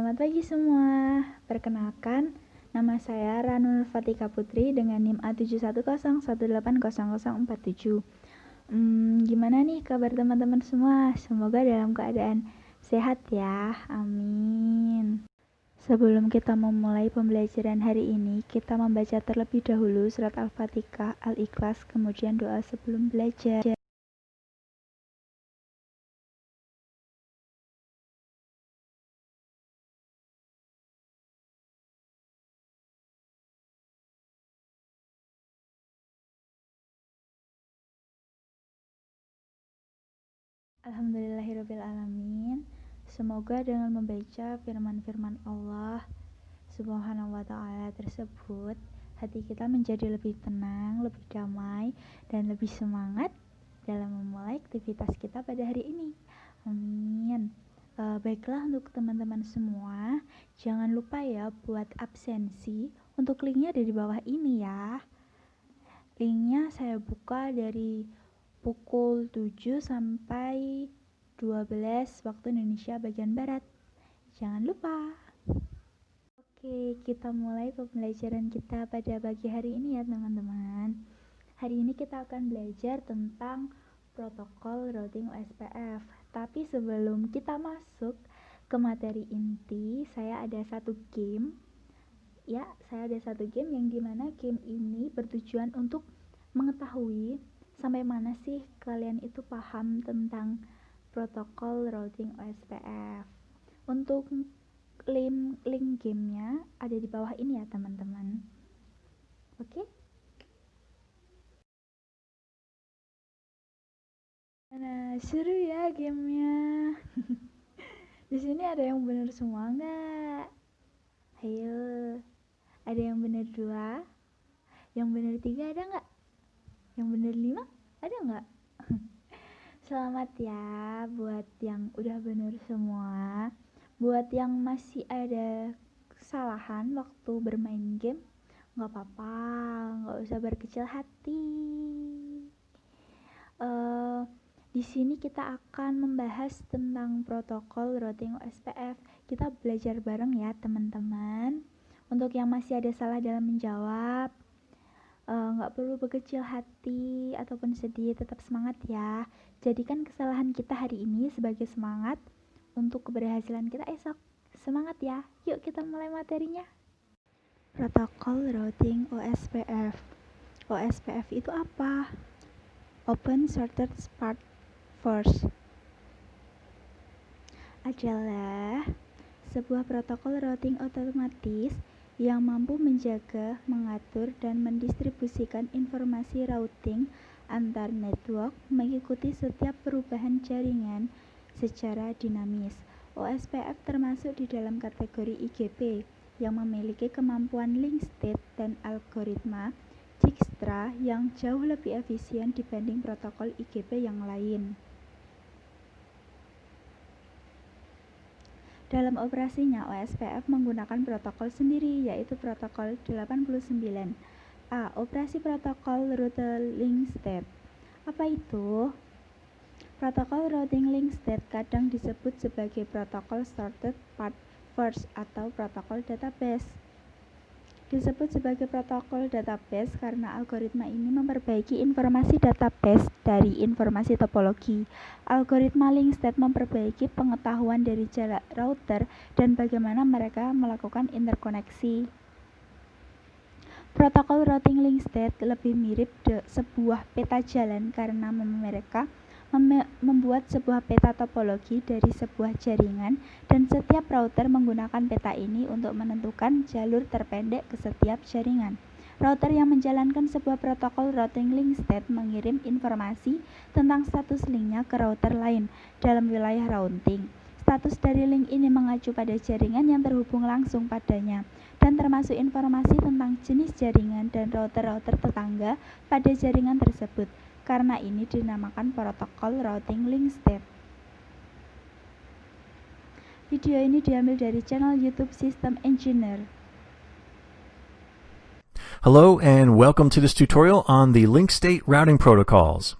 Selamat pagi semua. Perkenalkan, nama saya Ranul Fatika Putri dengan NIM A7101800047. Gimana nih kabar teman-teman semua? Semoga dalam keadaan sehat ya. Amin. Sebelum kita memulai pembelajaran hari ini, kita membaca terlebih dahulu surat Al-Fatihah, Al-Ikhlas, kemudian doa sebelum belajar. Alhamdulillahirrabbilalamin. Semoga dengan membaca firman-firman Allah Subhanahu wa ta'ala tersebut, hati kita menjadi lebih tenang, lebih damai, dan lebih semangat dalam memulai aktivitas kita pada hari ini. Amin. Baiklah untuk teman-teman semua, jangan lupa ya buat absensi. Untuk linknya ada di bawah ini ya. Linknya saya buka dari pukul 7 sampai 12 waktu Indonesia bagian Barat. Jangan lupa. Oke, kita mulai pembelajaran kita pada pagi hari ini ya teman-teman. Hari ini kita akan belajar tentang protokol routing OSPF. Tapi sebelum kita masuk ke materi inti, saya ada satu game. Ya, saya ada satu game yang dimana game ini bertujuan untuk mengetahui sampai mana sih kalian itu paham tentang protokol routing OSPF. Untuk link gamenya ada di bawah ini ya teman-teman. Oke? Nah, seru ya gamenya. Di sini ada yang benar semua nggak? Ayo, ada yang benar 2, yang benar 3 ada nggak? Yang benar 5 ada nggak? Selamat ya buat yang udah benar semua. Buat yang masih ada kesalahan waktu bermain game, nggak apa-apa, nggak usah berkecil hati. Di sini kita akan membahas tentang protokol routing OSPF. Kita belajar bareng ya teman-teman. Untuk yang masih ada salah dalam menjawab, nggak perlu berkecil hati ataupun sedih, tetap semangat ya. Jadikan kesalahan kita hari ini sebagai semangat untuk keberhasilan kita esok. Semangat ya. Yuk kita mulai materinya. Protokol routing OSPF. OSPF itu apa? Open Shortcut Part First adalah sebuah protokol routing otomatis yang mampu menjaga, mengatur, dan mendistribusikan informasi routing antar network mengikuti setiap perubahan jaringan secara dinamis. OSPF termasuk di dalam kategori IGP yang memiliki kemampuan link state dan algoritma Dijkstra yang jauh lebih efisien dibanding protokol IGP yang lain. Dalam operasinya, OSPF menggunakan protokol sendiri, yaitu protokol 89. A. Operasi protokol rute link state. Apa itu? Protokol routing link state kadang disebut sebagai protokol shortcut path first atau protokol database. Disebut sebagai protokol database karena algoritma ini memperbaiki informasi database dari informasi topologi. Algoritma link state memperbaiki pengetahuan dari jarak router dan bagaimana mereka melakukan interkoneksi. Protokol routing link state lebih mirip sebuah peta jalan karena mereka membuat sebuah peta topologi dari sebuah jaringan dan setiap router menggunakan peta ini untuk menentukan jalur terpendek ke setiap jaringan. Router yang menjalankan sebuah protokol routing link state mengirim informasi tentang status linknya ke router lain dalam wilayah routing. Status dari link ini mengacu pada jaringan yang terhubung langsung padanya dan termasuk informasi tentang jenis jaringan dan router-router tetangga pada jaringan tersebut. Karena ini dinamakan protokol routing link state. Video ini diambil dari channel YouTube System Engineer. Hello and welcome to this tutorial on the link state routing protocols.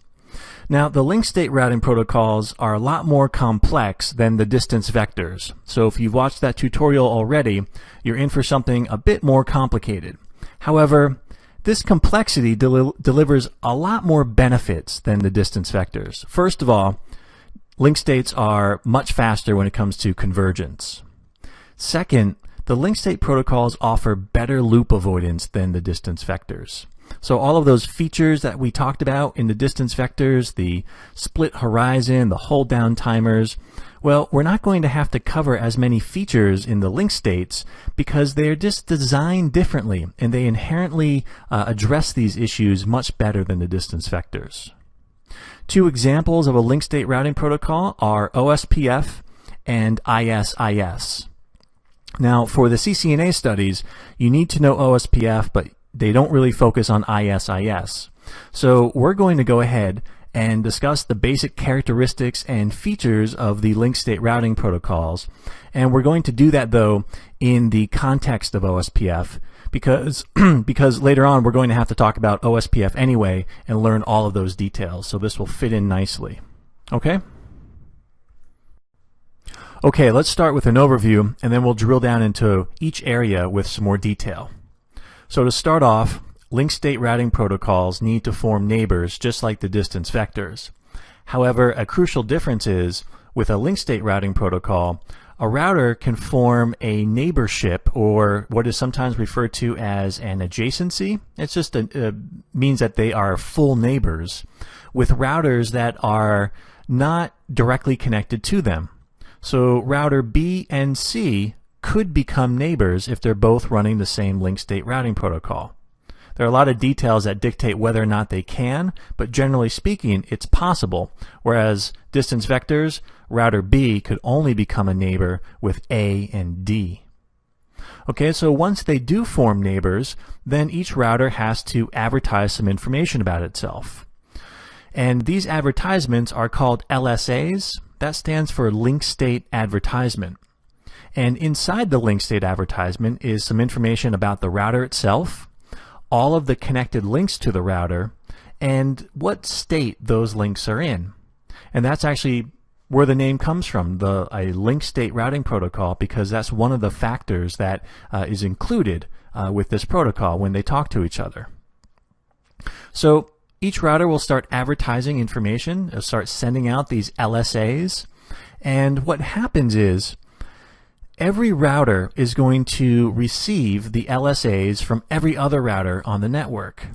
Now, the link state routing protocols are a lot more complex than the distance vectors. So if you've watched that tutorial already, you're in for something a bit more complicated. However, this complexity delivers a lot more benefits than the distance vectors. First of all, link states are much faster when it comes to convergence. Second, the link state protocols offer better loop avoidance than the distance vectors. So all of those features that we talked about in the distance vectors, the split horizon, the hold down timers, well, we're not going to have to cover as many features in the link states because they're just designed differently and they inherently address these issues much better than the distance vectors. Two examples of a link state routing protocol are OSPF and ISIS. Now, for the CCNA studies, you need to know OSPF, but they don't really focus on ISIS. So we're going to go ahead and discuss the basic characteristics and features of the link state routing protocols. And we're going to do that, though, in the context of OSPF because later on we're going to have to talk about OSPF anyway and learn all of those details. So this will fit in nicely. Okay? Okay, let's start with an overview and then we'll drill down into each area with some more detail. So to start off, link state routing protocols need to form neighbors just like the distance vectors. However, a crucial difference is, with a link state routing protocol, a router can form a neighborship, or what is sometimes referred to as an adjacency. It's just means that they are full neighbors with routers that are not directly connected to them. So router B and C could become neighbors if they're both running the same link state routing protocol. There are a lot of details that dictate whether or not they can, but generally speaking, it's possible. Whereas distance vectors, router B could only become a neighbor with A and D. Okay, so once they do form neighbors, then each router has to advertise some information about itself. And these advertisements are called LSAs. That stands for link state advertisement. And inside the link state advertisement is some information about the router itself, all of the connected links to the router, and what state those links are in. And that's actually where the name comes from, a link state routing protocol, because that's one of the factors that is included with this protocol when they talk to each other. So each router will start advertising information, it'll start sending out these LSAs, and what happens is every router is going to receive the LSAs from every other router on the network.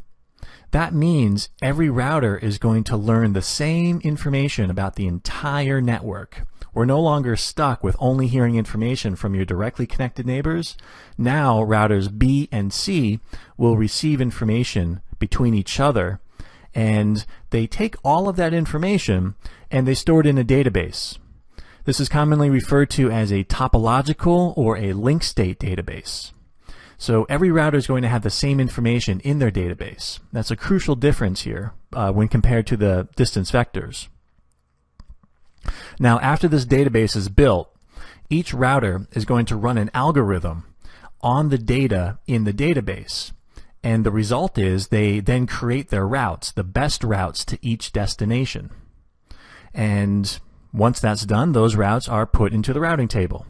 That means every router is going to learn the same information about the entire network. We're no longer stuck with only hearing information from your directly connected neighbors. Now routers B and C will receive information between each other, and they take all of that information and they store it in a database. This is commonly referred to as a topological or a link state database. So every router is going to have the same information in their database. That's a crucial difference here when compared to the distance vectors. Now, after this database is built, each router is going to run an algorithm on the data in the database. And the result is they then create their routes, the best routes to each destination. And once that's done, those routes are put into the routing table.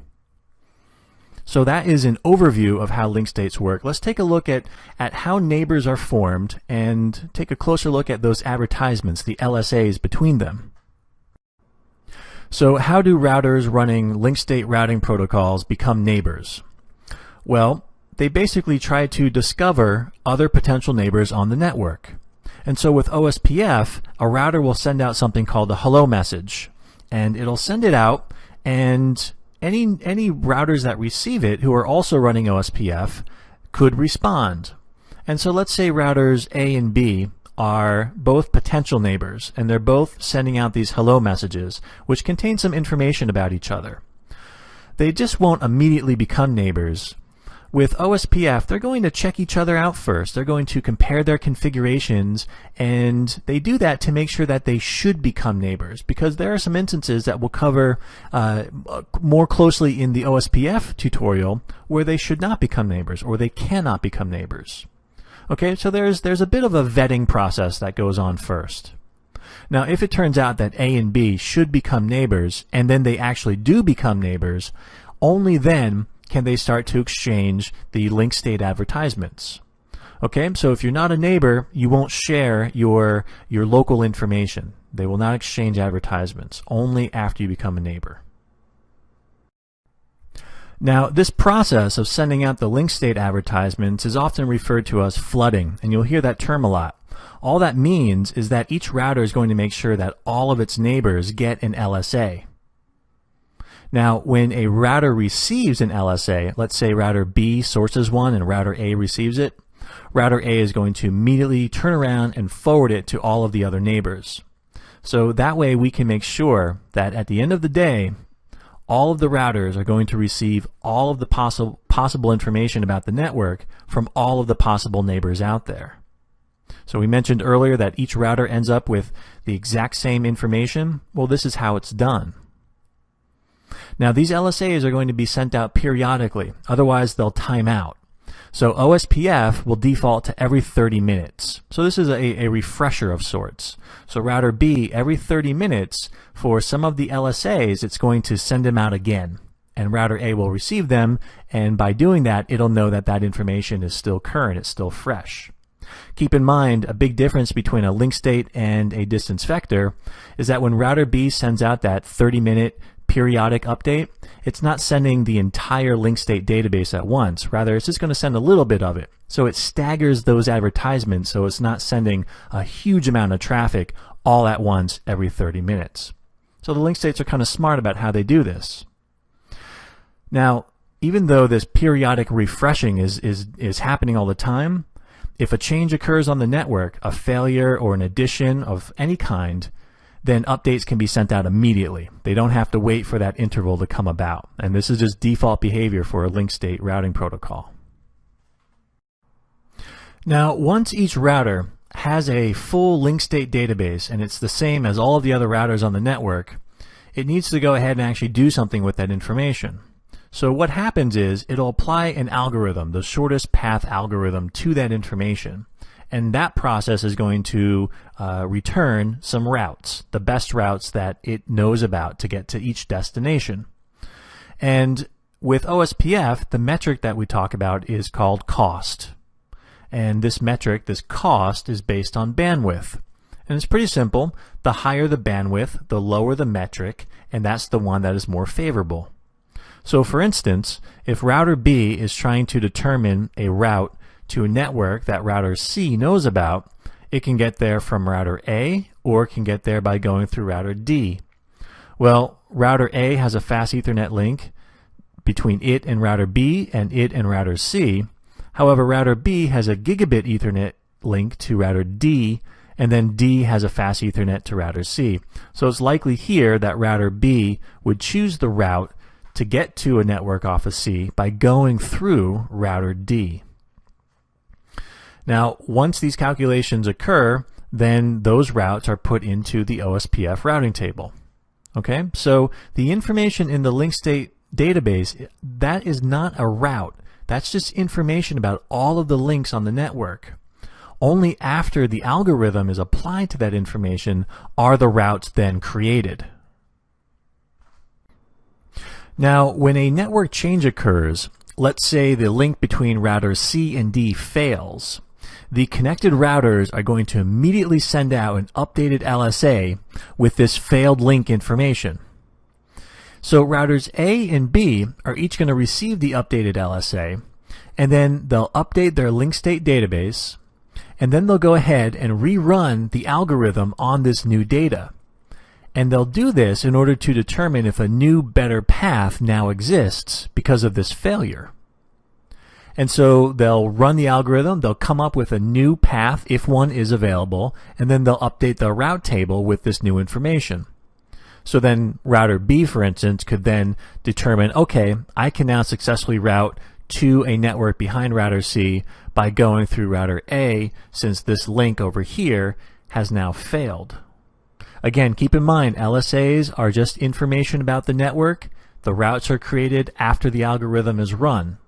So that is an overview of how link states work. Let's take a look at how neighbors are formed and take a closer look at those advertisements, the LSAs between them. So how do routers running link state routing protocols become neighbors? Well, they basically try to discover other potential neighbors on the network. And so with OSPF, a router will send out something called a hello message. And it'll send it out, and any routers that receive it who are also running OSPF could respond. And so let's say routers A and B are both potential neighbors, and they're both sending out these hello messages, which contain some information about each other. They just won't immediately become neighbors. With OSPF, they're going to check each other out first. They're going to compare their configurations, and they do that to make sure that they should become neighbors, because there are some instances that we'll cover more closely in the OSPF tutorial where they should not become neighbors or they cannot become neighbors. Okay, so there's a bit of a vetting process that goes on first. Now, if it turns out that A and B should become neighbors, and then they actually do become neighbors, only then can they start to exchange the link state advertisements. Okay, so if you're not a neighbor, you won't share your local information. They will not exchange advertisements, only after you become a neighbor. Now, this process of sending out the link state advertisements is often referred to as flooding, and you'll hear that term a lot. All that means is that each router is going to make sure that all of its neighbors get an LSA. Now, when a router receives an LSA, let's say router B sources one and router A receives it, router A is going to immediately turn around and forward it to all of the other neighbors. So that way we can make sure that at the end of the day, all of the routers are going to receive all of the possible information about the network from all of the possible neighbors out there. So we mentioned earlier that each router ends up with the exact same information. Well, this is how it's done. Now, these LSAs are going to be sent out periodically, otherwise they'll time out. So OSPF will default to every 30 minutes. So this is a refresher of sorts. So router B, every 30 minutes, for some of the LSAs, it's going to send them out again. And router A will receive them, and by doing that, it'll know that that information is still current, it's still fresh. Keep in mind, a big difference between a link state and a distance vector is that when router B sends out that 30-minute periodic update, it's not sending the entire link state database at once. Rather, it's just going to send a little bit of it. So it staggers those advertisements, so it's not sending a huge amount of traffic all at once every 30 minutes. So the link states are kind of smart about how they do this. Now, even though this periodic refreshing is happening all the time, if a change occurs on the network, a failure or an addition of any kind, then updates can be sent out immediately. They don't have to wait for that interval to come about. And this is just default behavior for a link state routing protocol. Now, once each router has a full link state database, and it's the same as all of the other routers on the network, it needs to go ahead and actually do something with that information. So what happens is it'll apply an algorithm, the shortest path algorithm, to that information. And that process is going to return some routes, the best routes that it knows about to get to each destination. And with OSPF, the metric that we talk about is called cost. And this metric, this cost, is based on bandwidth. And it's pretty simple. The higher the bandwidth, the lower the metric, and that's the one that is more favorable. So for instance, if router B is trying to determine a route to a network that router C knows about, it can get there from router A, or it can get there by going through router D. Well, router A has a fast Ethernet link between it and router B and it and router C. However, router B has a gigabit Ethernet link to router D, and then D has a fast Ethernet to router C. So it's likely here that router B would choose the route to get to a network off of C by going through router D. Now, once these calculations occur, then those routes are put into the OSPF routing table. Okay, so the information in the link state database, that is not a route. That's just information about all of the links on the network. Only after the algorithm is applied to that information are the routes then created. Now, when a network change occurs, let's say the link between routers C and D fails, the connected routers are going to immediately send out an updated LSA with this failed link information. So routers A and B are each going to receive the updated LSA, and then they'll update their link state database, and then they'll go ahead and rerun the algorithm on this new data. And they'll do this in order to determine if a new, better path now exists because of this failure. And so they'll run the algorithm, they'll come up with a new path if one is available, and then they'll update the route table with this new information. So then router B, for instance, could then determine, okay, I can now successfully route to a network behind router C by going through router A, since this link over here has now failed. Again, keep in mind, LSAs are just information about the network. The routes are created after the algorithm is run.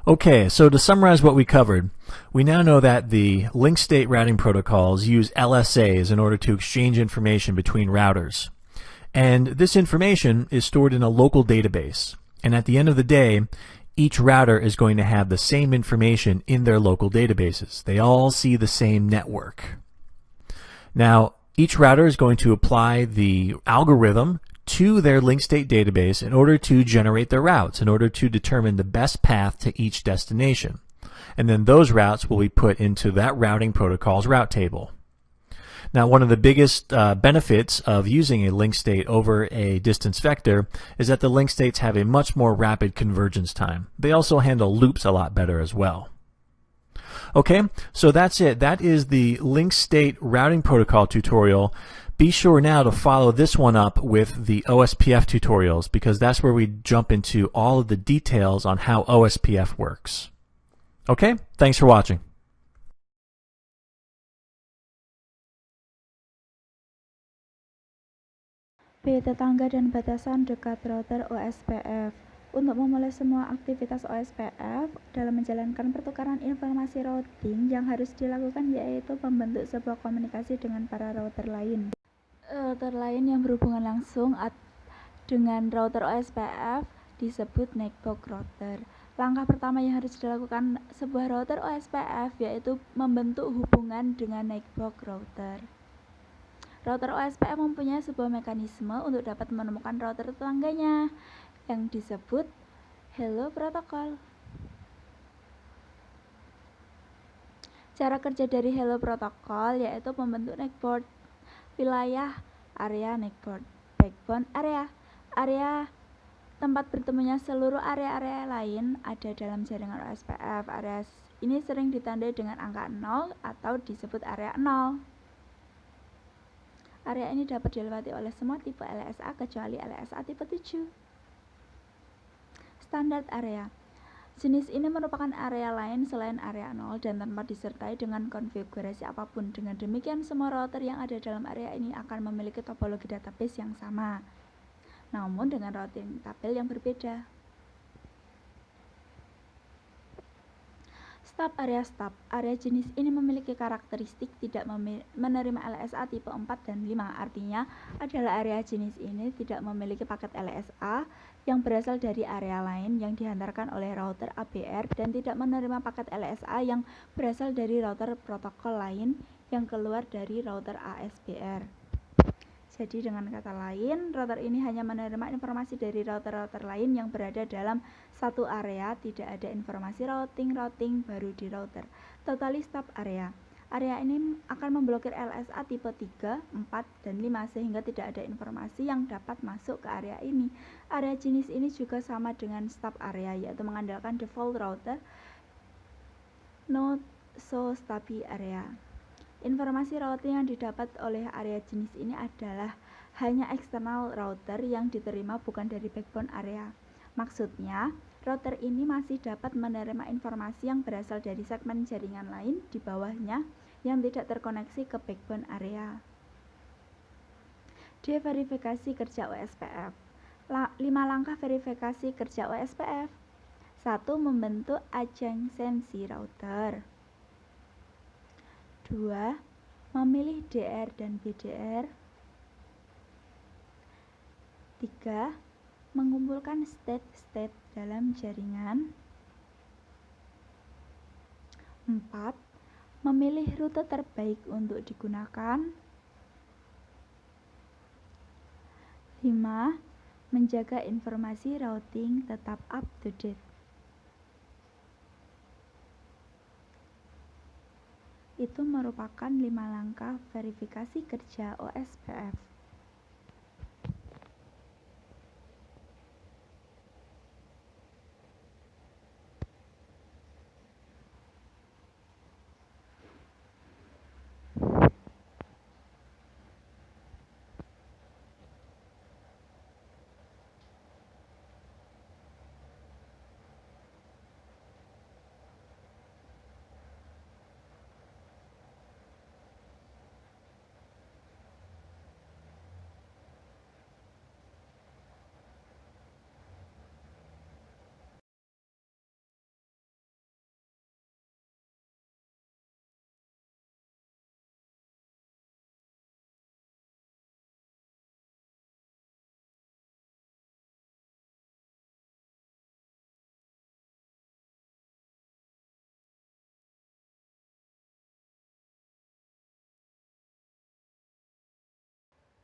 Okay, so to summarize what we covered, we now know that the link state routing protocols use LSAs in order to exchange information between routers. And this information is stored in a local database. And at the end of the day, each router is going to have the same information in their local databases. They all see the same network. Now, each router is going to apply the algorithm to their link state database in order to generate their routes, in order to determine the best path to each destination. And then those routes will be put into that routing protocol's route table. Now, one of the biggest benefits of using a link state over a distance vector is that the link states have a much more rapid convergence time. They also handle loops a lot better as well. Okay, so that's it. That is the link state routing protocol tutorial. Be sure now to follow this one up with the OSPF tutorials, because that's where we jump into all of the details on how OSPF works. Okay, thanks for watching. B. Tetangga dan batasan dekat router OSPF. Untuk memulai semua aktivitas OSPF dalam menjalankan pertukaran informasi routing, yang harus dilakukan yaitu membentuk sebuah komunikasi dengan para router lain. Router lain yang berhubungan langsung dengan router OSPF disebut network router. Langkah pertama yang harus dilakukan sebuah router OSPF yaitu membentuk hubungan dengan network router. Router OSPF mempunyai sebuah mekanisme untuk dapat menemukan router tetangganya yang disebut Hello Protocol. Cara kerja dari Hello Protocol yaitu membentuk network wilayah, area network, backbone area. Area tempat bertemunya seluruh area-area lain ada dalam jaringan OSPF. Area ini sering ditandai dengan angka 0 atau disebut area 0. Area ini dapat dilewati oleh semua tipe LSA kecuali LSA tipe 7. Standar area. Jenis ini merupakan area lain selain area 0 dan tanpa disertai dengan konfigurasi apapun. Dengan demikian, semua router yang ada dalam area ini akan memiliki topologi database yang sama, namun dengan routing tabel yang berbeda. Stub area stub. Area jenis ini memiliki karakteristik tidak menerima LSA tipe 4 dan 5. Artinya adalah area jenis ini tidak memiliki paket LSA yang berasal dari area lain yang dihantarkan oleh router ABR dan tidak menerima paket LSA yang berasal dari router protokol lain yang keluar dari router ASBR. Jadi dengan kata lain, router ini hanya menerima informasi dari router-router lain yang berada dalam satu area, tidak ada informasi routing baru di router. Totally stub area. Area ini akan memblokir LSA tipe 3, 4, dan 5 sehingga tidak ada informasi yang dapat masuk ke area ini. Area jenis ini juga sama dengan stub area, yaitu mengandalkan default router not so stubby area. Informasi routing yang didapat oleh area jenis ini adalah hanya eksternal router yang diterima, bukan dari backbone area. Maksudnya, router ini masih dapat menerima informasi yang berasal dari segmen jaringan lain di bawahnya yang tidak terkoneksi ke backbone area. D. Verifikasi kerja OSPF. 5 langkah verifikasi kerja OSPF. 1. Membentuk adjacency router. 2. Memilih DR dan BDR. 3. Mengumpulkan state dalam jaringan. 4. Memilih rute terbaik untuk digunakan. 5. Menjaga informasi routing tetap up to date. Itu merupakan 5 langkah verifikasi kerja OSPF.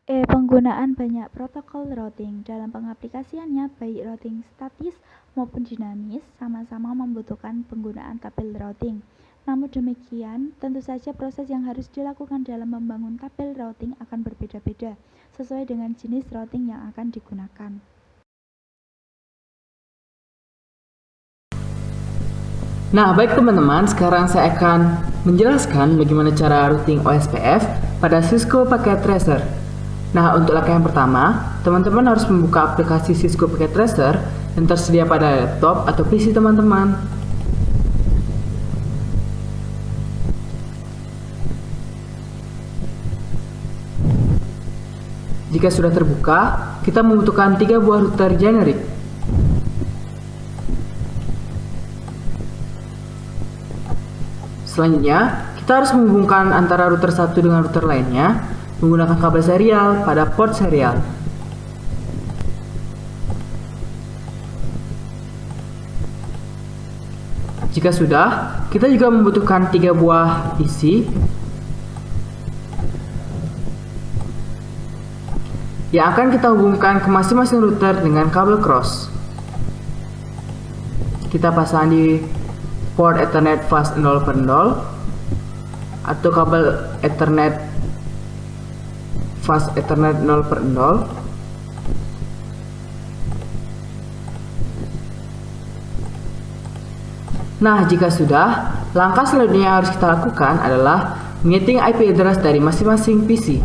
Penggunaan banyak protokol routing dalam pengaplikasiannya, baik routing statis maupun dinamis, sama-sama membutuhkan penggunaan tabel routing. Namun demikian, tentu saja proses yang harus dilakukan dalam membangun tabel routing akan berbeda-beda, sesuai dengan jenis routing yang akan digunakan. Nah, baik teman-teman, sekarang saya akan menjelaskan bagaimana cara routing OSPF pada Cisco Packet Tracer. Nah, untuk langkah yang pertama, teman-teman harus membuka aplikasi Cisco Packet Tracer yang tersedia pada laptop atau PC teman-teman. Jika sudah terbuka, kita membutuhkan 3 buah router generik. Selanjutnya, kita harus menghubungkan antara router satu dengan router lainnya menggunakan kabel serial pada port serial. Jika sudah, kita juga membutuhkan 3 buah PC yang akan kita hubungkan ke masing-masing router dengan kabel cross. Kita pasang di port Ethernet fast 0/0 atau kabel Ethernet fast Ethernet 0/0. Nah, jika sudah, langkah selanjutnya yang harus kita lakukan adalah menyeting IP address dari masing-masing PC.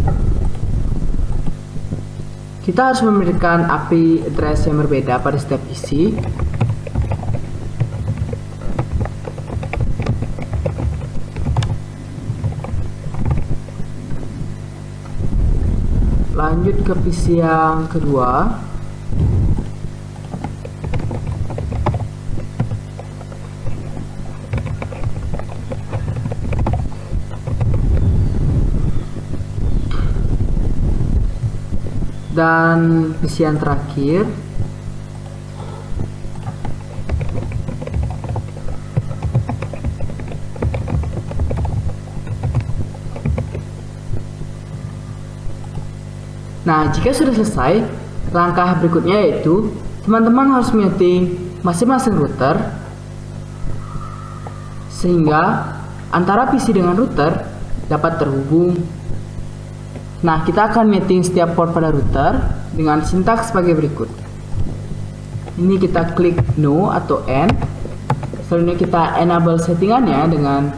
Kita harus memberikan IP address yang berbeda pada setiap PC. Lanjut ke PC yang kedua. Dan PC yang terakhir. Nah, jika sudah selesai, langkah berikutnya yaitu teman-teman harus menyeting masing-masing router sehingga antara PC dengan router dapat terhubung. Nah, kita akan menyeting setiap port pada router dengan sintaks sebagai berikut. Ini kita klik No atau N. Selanjutnya kita enable settingannya dengan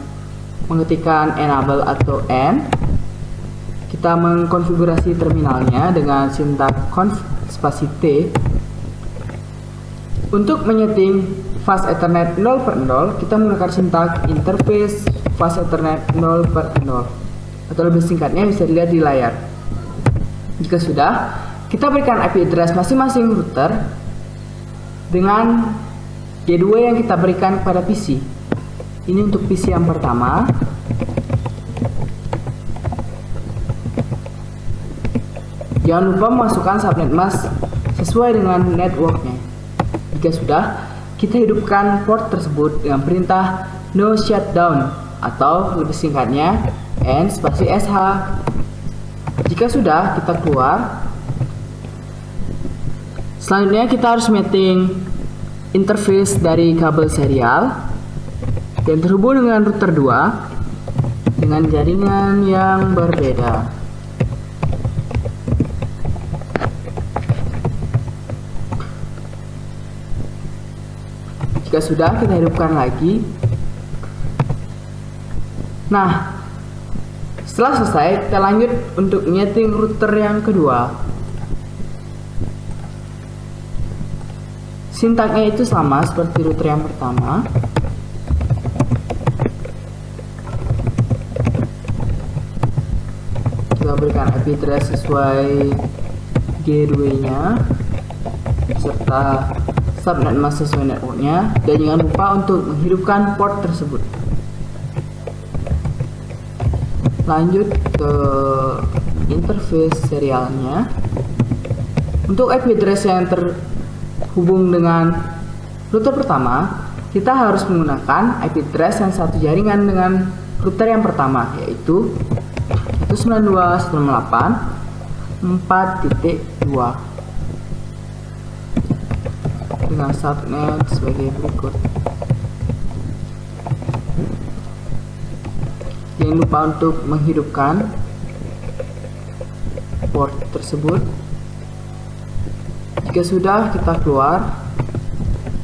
mengetikkan enable atau N. Kita mengkonfigurasi terminalnya dengan sintaks conf spasi T. Untuk menyeting fast Ethernet 0/0, kita menggunakan sintaks interface fast Ethernet 0/0 atau lebih singkatnya bisa dilihat di layar. Jika sudah, kita berikan IP address masing-masing router dengan G2 yang kita berikan kepada PC. Ini untuk PC yang pertama. Jangan lupa memasukkan subnet mask sesuai dengan networknya. Jika sudah, kita hidupkan port tersebut dengan perintah no shutdown atau lebih singkatnya N spasi SH. Jika sudah, kita keluar. Selanjutnya kita harus mapping interface dari kabel serial yang terhubung dengan router 2 dengan jaringan yang berbeda. Jika sudah, kita hidupkan lagi. Nah, setelah selesai, kita lanjut untuk nyeting router yang kedua. Sintaknya itu sama seperti router yang pertama. Kita berikan IP address sesuai G2-nya serta subnet mask sesuai networknya, dan jangan lupa untuk menghidupkan port tersebut. Lanjut ke interface serialnya. Untuk IP address yang terhubung dengan router pertama, kita harus menggunakan IP address yang satu jaringan dengan router yang pertama, yaitu 192.168 4.2 dengan subnet sebagai berikut. Jangan lupa untuk menghidupkan port tersebut. Jika sudah, kita keluar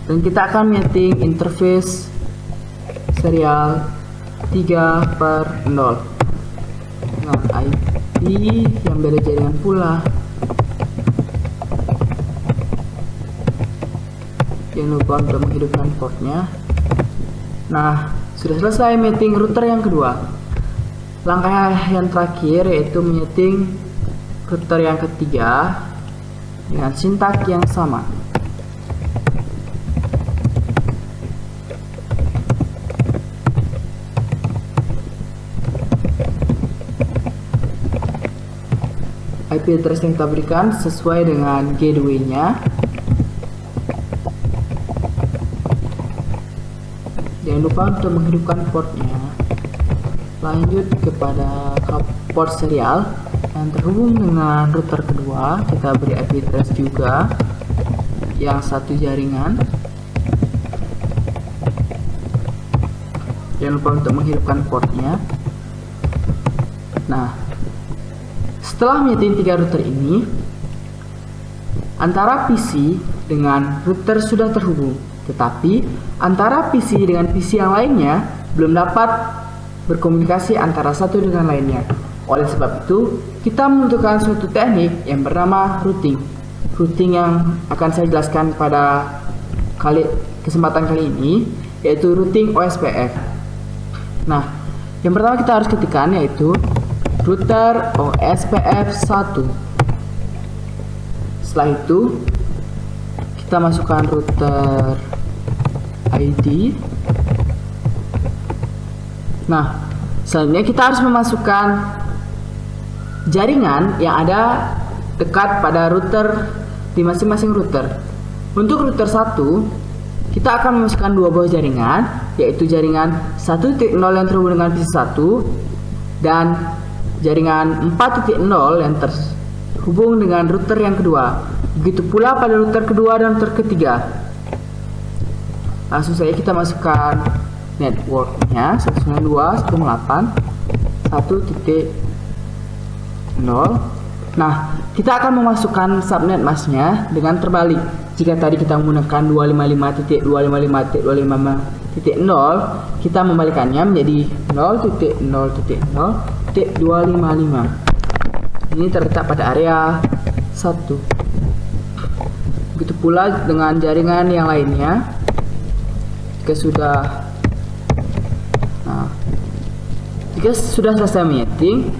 dan kita akan menyetting interface serial 3/0 dengan IP yang beda jaringan pula. Jangan lupa untuk menghidupkan portnya. Nah, sudah selesai meeting router yang kedua. Langkah yang terakhir yaitu menyeting router yang ketiga dengan sintak yang sama. IP address yang kita berikan sesuai dengan gateway-nya. Jangan lupa untuk menghidupkan portnya. Lanjut kepada port serial yang terhubung dengan router kedua. Kita beri IP address juga yang satu jaringan. Jangan lupa untuk menghidupkan portnya. Nah, setelah menyeting 3 router ini, antara PC dengan router sudah terhubung, tetapi antara PC dengan PC yang lainnya belum dapat berkomunikasi antara satu dengan lainnya. Oleh sebab itu, kita membutuhkan suatu teknik yang bernama routing. Routing yang akan saya jelaskan pada kesempatan kali ini yaitu routing OSPF. Nah, yang pertama kita harus ketikkan yaitu router OSPF 1. Setelah itu kita masukkan router ID. Nah, selanjutnya kita harus memasukkan jaringan yang ada dekat pada router di masing-masing router. Untuk router 1, kita akan memasukkan 2 buah jaringan, yaitu jaringan 1.0 yang terhubung dengan PC 1 dan jaringan 4.0 yang terhubung dengan router yang kedua. Begitu pula pada router kedua dan router ketiga. Langsung saja kita masukkan networknya 192.168.1.0. Nah, kita akan memasukkan subnet masknya dengan terbalik. Jika tadi kita menggunakan 255.255.255.0, kita membalikannya menjadi 0.0.0.255. Ini terletak pada area 1. Begitu pula dengan jaringan yang lainnya. Jika sudah selesai menyetting,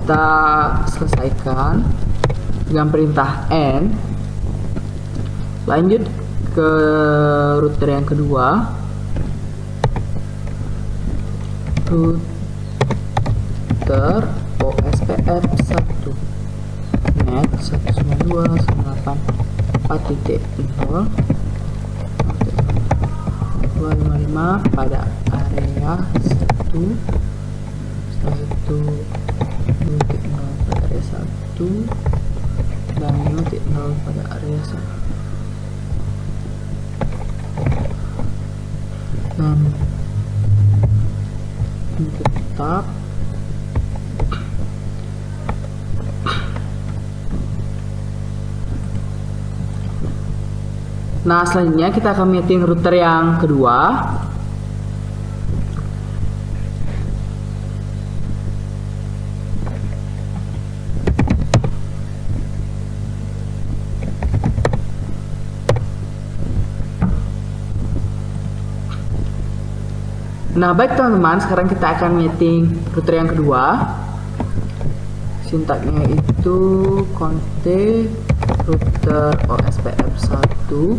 kita selesaikan dengan perintah N. Lanjut ke router yang kedua. Router OSPF 1 net 192.168.4.0 255 pada area 1. Setelah itu 2.0 pada area 1 dan 5.0 pada area 1. Dan tetap Nah, selanjutnya kita akan meeting router yang kedua. Nah, baik teman-teman, sekarang kita akan meeting router yang kedua. Sintaknya itu config router OSPF 1 .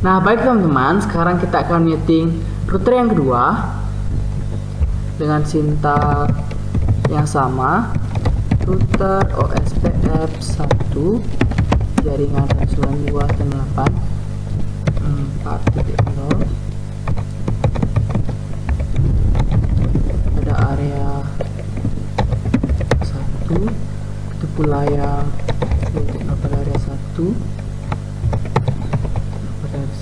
Nah, baik teman-teman, sekarang kita akan meeting router yang kedua dengan sintak yang sama, router OSPF F1 jaringan rangsulan 2 dan 8 4.0. Ada area 1, itu pula yang untuk pada area 1 pada area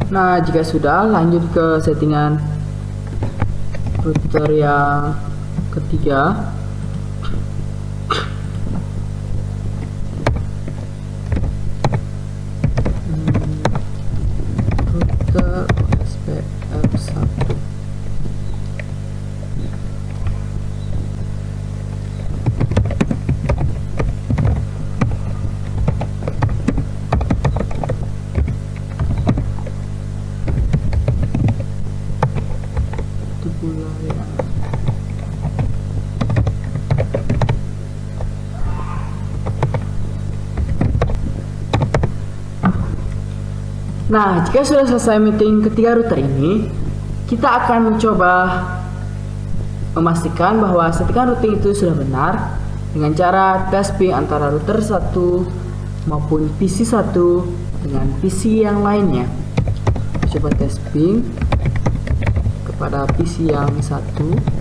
1. Nah, jika sudah, lanjut ke settingan router yang ketiga. Router OSPF1. Itu pula yang Nah, jika sudah selesai meeting ketiga router ini, kita akan mencoba memastikan bahwa settingan routing itu sudah benar dengan cara tes ping antara router 1 maupun PC 1 dengan PC yang lainnya. Coba tes ping kepada PC yang 1.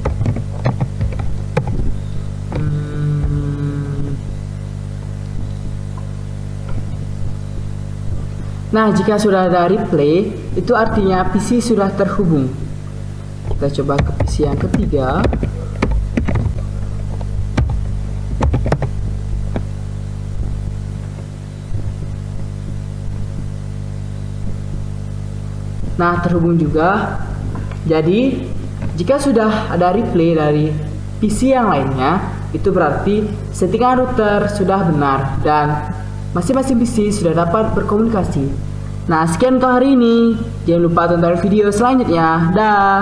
Nah, jika sudah ada replay, itu artinya PC sudah terhubung. Kita coba ke PC yang ketiga. Nah, terhubung juga. Jadi, jika sudah ada replay dari PC yang lainnya, itu berarti settingan router sudah benar dan masing-masing PC sudah dapat berkomunikasi. Nah, sekian untuk hari ini. Jangan lupa tonton video selanjutnya. Dah.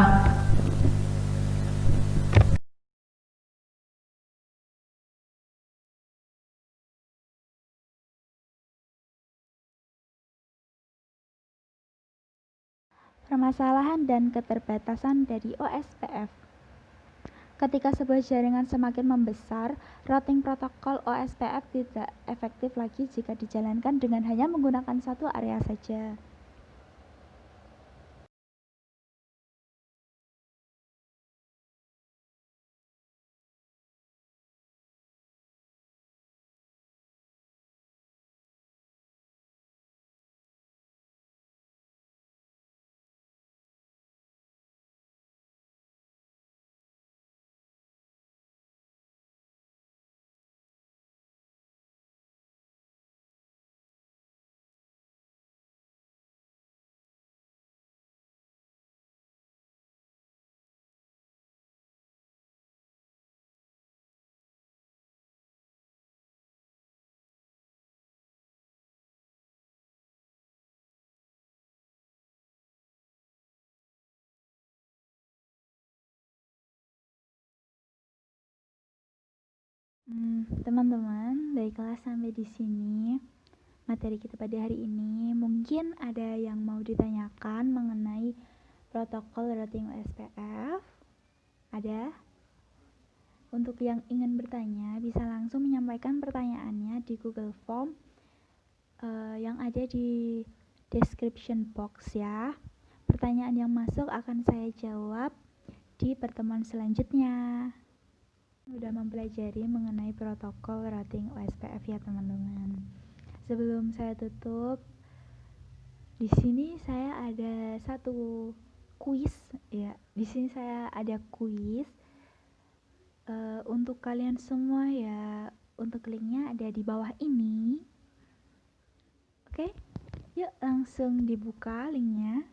Permasalahan dan keterbatasan dari OSPF. Ketika sebuah jaringan semakin membesar, routing protokol OSPF tidak efektif lagi jika dijalankan dengan hanya menggunakan satu area saja. Teman-teman, baiklah sampai di sini materi kita pada hari ini. Mungkin ada yang mau ditanyakan mengenai protokol routing OSPF? Ada? Untuk yang ingin bertanya, bisa langsung menyampaikan pertanyaannya di Google Form yang ada di description box ya. Pertanyaan yang masuk akan saya jawab di pertemuan selanjutnya. Sudah mempelajari mengenai protokol routing OSPF ya teman-teman. Sebelum saya tutup, di sini saya ada satu kuis ya. Di sini saya ada kuis untuk kalian semua ya. Untuk linknya ada di bawah ini. Oke, yuk langsung dibuka linknya.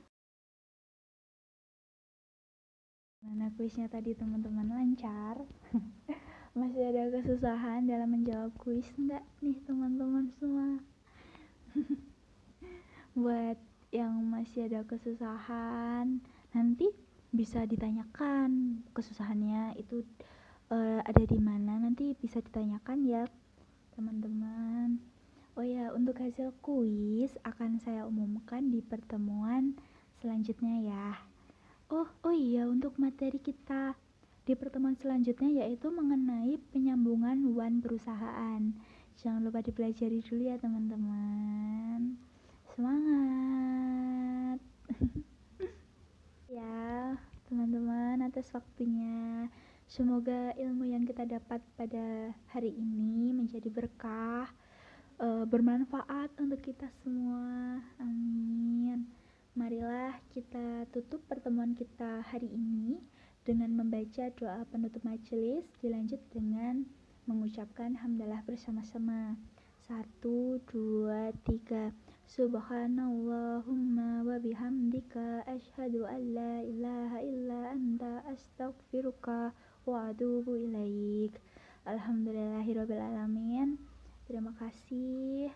Mana kuisnya tadi teman-teman, lancar? Masih ada kesusahan dalam menjawab kuis enggak nih teman-teman semua? Buat yang masih ada kesusahan, nanti bisa ditanyakan kesusahannya itu ada di mana, nanti bisa ditanyakan ya teman-teman. Oh ya, untuk hasil kuis akan saya umumkan di pertemuan selanjutnya ya. Oh iya, untuk materi kita di pertemuan selanjutnya, yaitu mengenai penyambungan wan perusahaan. Jangan lupa dipelajari dulu ya teman-teman. Semangat. Ya teman-teman, atas waktunya. Semoga ilmu yang kita dapat pada hari ini menjadi berkah, bermanfaat untuk kita semua. Amin. Marilah kita tutup pertemuan kita hari ini dengan membaca doa penutup majelis, dilanjut dengan mengucapkan hamdalah bersama-sama. 1, 2, 3. Subhanallahumma wa bihamdika asyhadu an la ilaha illa anta astaghfiruka wa atubu ilaik. Alhamdulillahirabbil alamin. Terima kasih.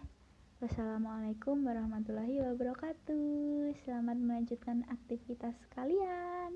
Wassalamualaikum warahmatullahi wabarakatuh. Selamat melanjutkan aktivitas kalian.